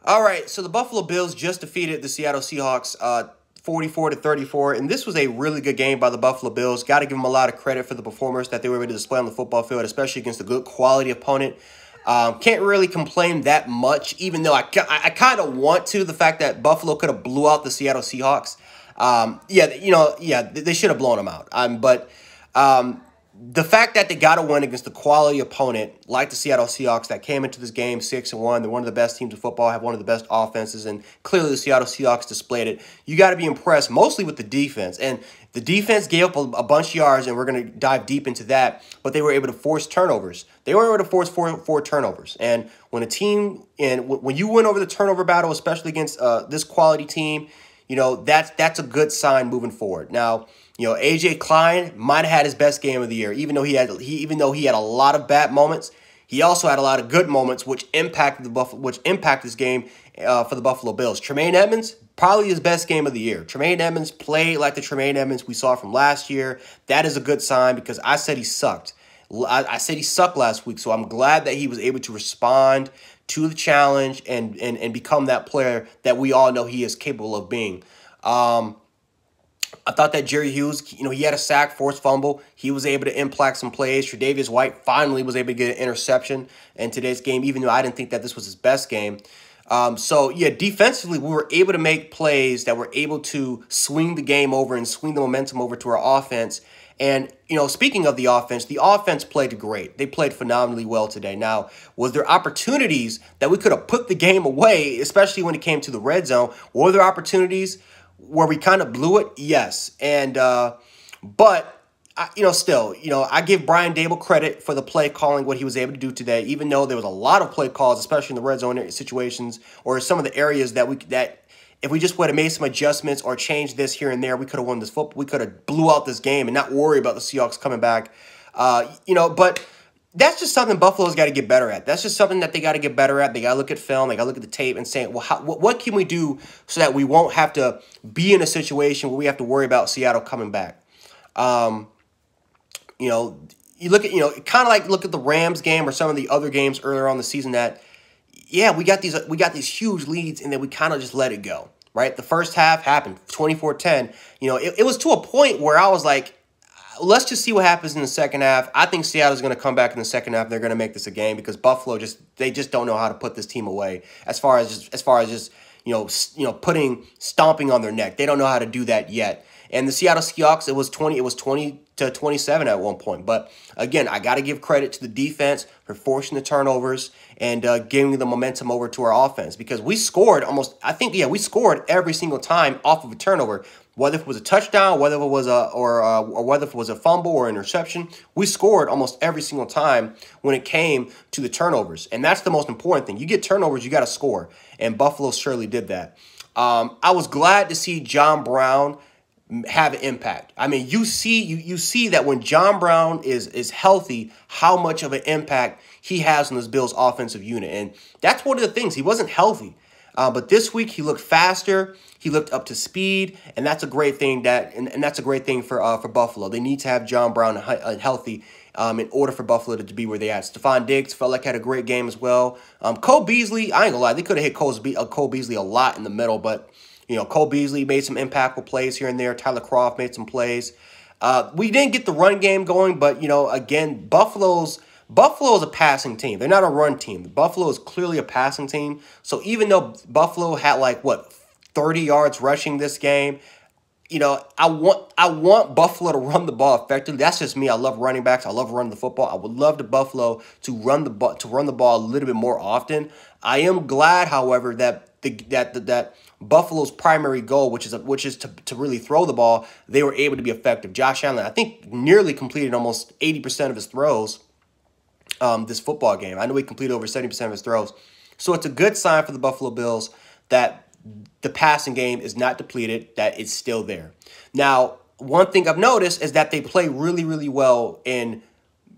All right, so the Buffalo Bills just defeated the Seattle Seahawks 44-34, and this was a really good game by the Buffalo Bills. Got to give them a lot of credit for the performance that they were able to display on the football field, especially against a good quality opponent. Can't really complain that much, even though I kind of want to. The fact that Buffalo could have blew out the Seattle Seahawks. They should have blown them out. The fact that they got a win against a quality opponent like the Seattle Seahawks that came into this game 6-1, they're one of the best teams in football, have one of the best offenses, and clearly the Seattle Seahawks displayed it. You got to be impressed, mostly with the defense. And the defense gave up a bunch of yards, and we're going to dive deep into that, but they were able to force turnovers. They were able to force four turnovers. And when when you win over the turnover battle, especially against this quality team, that's a good sign moving forward. Now, AJ Klein might have had his best game of the year, even though he had a lot of bad moments. He also had a lot of good moments, which impacted this game for the Buffalo Bills. Tremaine Edmonds, probably his best game of the year. Tremaine Edmonds played like the Tremaine Edmonds we saw from last year. That is a good sign because I said he sucked. I said he sucked last week, so I'm glad that he was able to respond to the challenge and become that player that we all know he is capable of being. I thought that Jerry Hughes, he had a sack, forced fumble. He was able to impact some plays. Tre'Davious White finally was able to get an interception in today's game, even though I didn't think that this was his best game. Defensively, we were able to make plays that were able to swing the game over and swing the momentum over to our offense. And, speaking of the offense played great. They played phenomenally well today. Now, was there opportunities that we could have put the game away, especially when it came to the red zone? Were there opportunities where we kind of blew it? Yes. And, I give Brian Dable credit for the play calling, what he was able to do today, even though there was a lot of play calls, especially in the red zone situations or some of the areas that if we just would have made some adjustments or changed this here and there, we could have won this football. We could have blew out this game and not worry about the Seahawks coming back. But that's just something Buffalo's got to get better at. That's just something that they got to get better at. They got to look at film. They got to look at the tape and say, well, what can we do so that we won't have to be in a situation where we have to worry about Seattle coming back? You look at, kind of like look at the Rams game or some of the other games earlier on the season that, we got these huge leads and then we kind of just let it go, right? The first half happened, 24-10. It was to a point where I was like, let's just see what happens in the second half. I think Seattle's going to come back in the second half. They're going to make this a game because Buffalo they just don't know how to put this team away as far as stomping on their neck. They don't know how to do that yet. And the Seattle Seahawks, it was 20-27 at one point. But again, I got to give credit to the defense for forcing the turnovers and giving the momentum over to our offense because we scored we scored every single time off of a turnover. Whether it was a touchdown, whether it was whether it was a fumble or interception, we scored almost every single time when it came to the turnovers. And that's the most important thing. You get turnovers, you got to score. And Buffalo surely did that. I was glad to see John Brown have an impact. I mean, you see that when John Brown is healthy, how much of an impact he has on this Bills offensive unit. And that's one of the things. He wasn't healthy. But this week he looked faster, he looked up to speed, and that's a great thing that's a great thing for Buffalo. They need to have John Brown healthy in order for Buffalo to be where they at. Stephon Diggs felt like had a great game as well. Cole Beasley, I ain't gonna lie, they could have hit Cole Beasley a lot in the middle, but Cole Beasley made some impactful plays here and there. Tyler Kroft made some plays. We didn't get the run game going, but again, Buffalo is a passing team. They're not a run team. Buffalo is clearly a passing team. So even though Buffalo had 30 yards rushing this game, I want Buffalo to run the ball effectively. That's just me. I love running backs. I love running the football. I would love the Buffalo to run the ball a little bit more often. I am glad, however, that Buffalo's primary goal, which is to really throw the ball, they were able to be effective. Josh Allen, I think, nearly completed almost 80% of his throws this football game. I know he completed over 70% of his throws. So it's a good sign for the Buffalo Bills that the passing game is not depleted, that it's still there. Now, one thing I've noticed is that they play really, really well in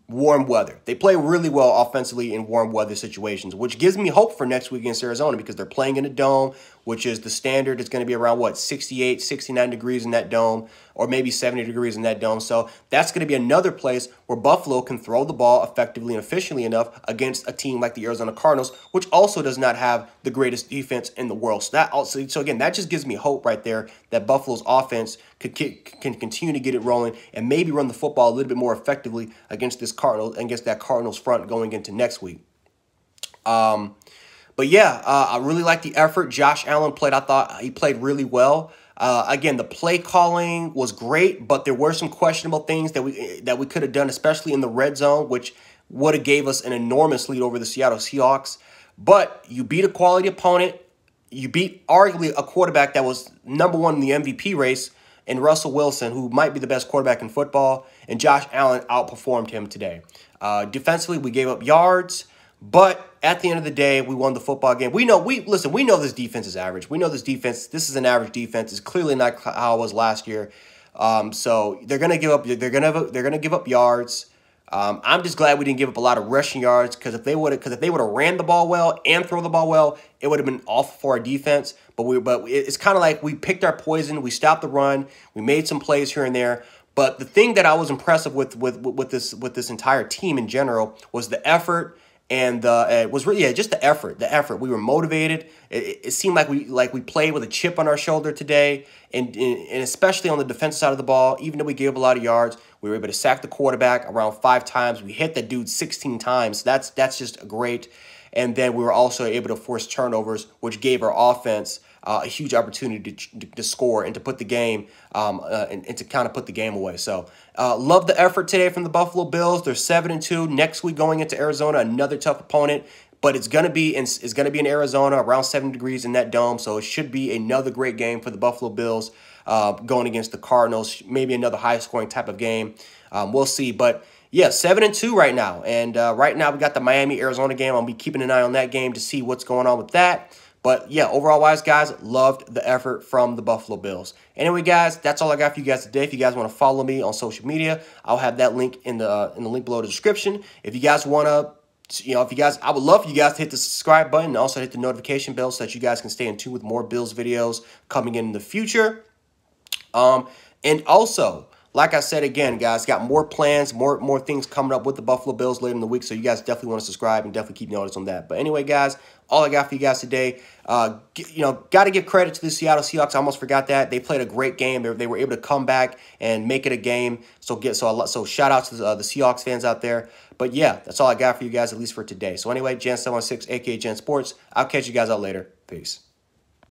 warm weather. They play really well offensively in warm weather situations, which gives me hope for next week against Arizona because they're playing in a dome, which is the standard. It's going to be around, 68, 69 degrees in that dome, or maybe 70 degrees in that dome. So that's going to be another place where Buffalo can throw the ball effectively and efficiently enough against a team like the Arizona Cardinals, which also does not have the greatest defense in the world. So that also, so again, that just gives me hope right there that Buffalo's offense can continue to get it rolling and maybe run the football a little bit more effectively against that Cardinals front going into next week. But yeah, I really like the effort. Josh Allen played. I thought he played really well. Again, the play calling was great, but there were some questionable things that we could have done, especially in the red zone, which would have gave us an enormous lead over the Seattle Seahawks. But you beat a quality opponent. You beat arguably a quarterback that was #1 in the MVP race in Russell Wilson, who might be the best quarterback in football, and Josh Allen outperformed him today. Defensively, we gave up yards. But at the end of the day, we won the football game. We know this defense is average. We know this is an average defense. It's clearly not how it was last year. So they're gonna give up yards. I'm just glad we didn't give up a lot of rushing yards, because if they would have ran the ball well and throw the ball well, it would have been awful for our defense. But it's kind of like we picked our poison. We stopped the run. We made some plays here and there. But the thing that I was impressive with this entire team in general was the effort. And it was really just the effort. We were motivated. It seemed like we played with a chip on our shoulder today, and especially on the defensive side of the ball. Even though we gave up a lot of yards, we were able to sack the quarterback around 5 times. We hit the dude 16 times. That's just great. And then we were also able to force turnovers, which gave our offense a huge opportunity to score and to put the game and to kind of put the game away. So love the effort today from the Buffalo Bills. They're 7-2. Next week going into Arizona, another tough opponent, but it's gonna be in Arizona, around 7 degrees in that dome. So it should be another great game for the Buffalo Bills going against the Cardinals. Maybe another high scoring type of game. We'll see, but. Yeah, 7-2 right now. And right now we got the Miami-Arizona game. I'll be keeping an eye on that game to see what's going on with that. But yeah, overall-wise, guys, loved the effort from the Buffalo Bills. Anyway, guys, that's all I got for you guys today. If you guys want to follow me on social media, I'll have that link in the link below the description. If you guys want to, I would love for you guys to hit the subscribe button and also hit the notification bell so that you guys can stay in tune with more Bills videos coming in the future. And also, like I said again, guys, got more plans, more things coming up with the Buffalo Bills later in the week, so you guys definitely want to subscribe and definitely keep notice on that. But anyway, guys, all I got for you guys today, got to give credit to the Seattle Seahawks. I almost forgot that. They played a great game. They were able to come back and make it a game. So shout out to the Seahawks fans out there. But yeah, that's all I got for you guys, at least for today. So anyway, Jan716, aka Jan Sports. I'll catch you guys out later. Peace.